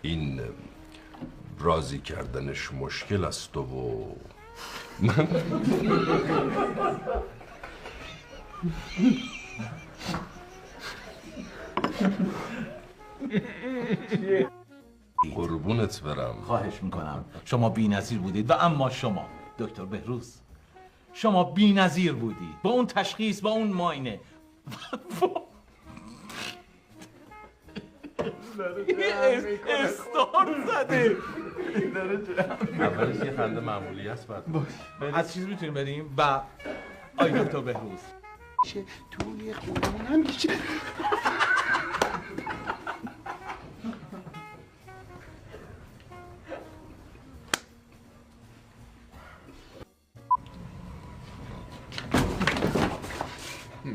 این راضی کردنش مشکل است و من قربونت برم. خواهش میکنم. شما بی‌نظیر بودید و اما شما دکتر بهروز شما بی‌نظیر بودید با اون تشخیص با اون معاینه. استار زده. اولش یه خنده معمولی است بعد از چیز میتونیم بریم و آی دکتر بهروز چه توی خونمونم میشه.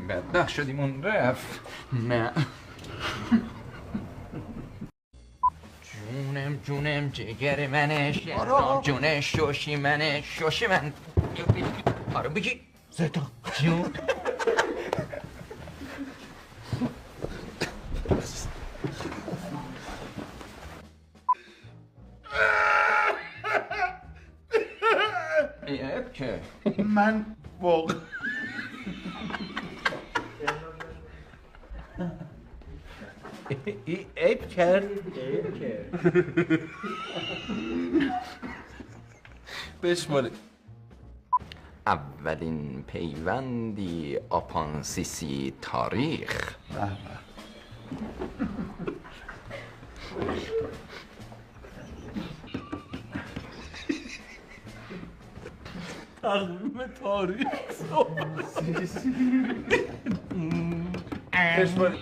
بدبخت شدیم اون رفت. نه جونم جگر منه شهرام جونه شوشی منه شوشی من. آره بگی زدا جون. ایب که من واقعا عیب کرد. بشماره. اولین پیوندی آپانسیسی تاریخ. تقویم تاریخ بشماره.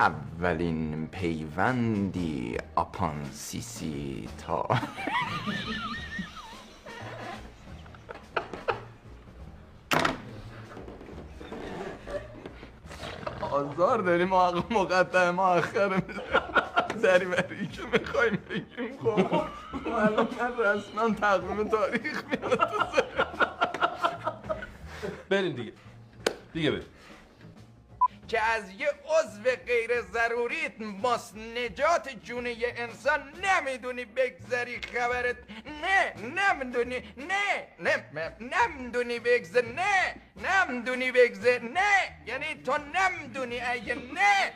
اولین پیوندی آپانسیسی تاریخ. آزار داریم مقدمه مؤخره دری بری که میخوایم بگیم. خب الان من رسما تقویم تاریخ میاد تو بریم دیگه بریم که از یه عضو غیر ضروریت ماست نجات جون یه انسان نمیدونی بگذری خبرت. نمیدونی بگذر. یعنی تو نمیدونی اگه نه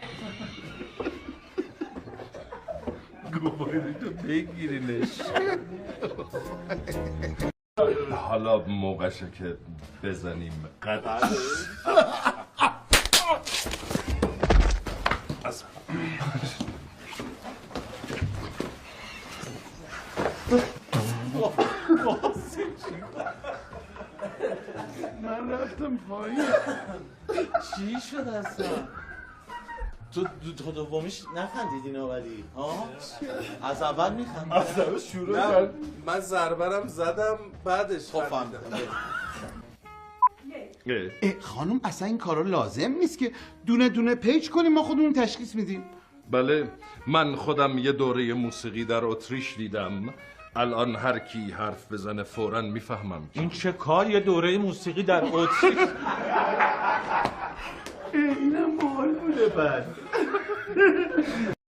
گوبایی تو بگیرینش. حالا موقعشه که بزنیم قدر. من رفتم پایین. چی شد اصلا؟ تو دومیش نخندید اینو ولی ها؟ از اول میخندید. از اول شروع کرد. من ضربرم زدم بعدش خب فهمیدم. خانم اصلا این کارا لازم نیست که دونه دونه پیج کنیم ما خودمون تشخیص میدیم. بله من خودم یه دوره موسیقی در اتریش دیدم. الان هر کی حرف بزنه فوراً میفهمم. این چه کار یه دوره موسیقی در اتریش؟ اینم باحال بوده بعد.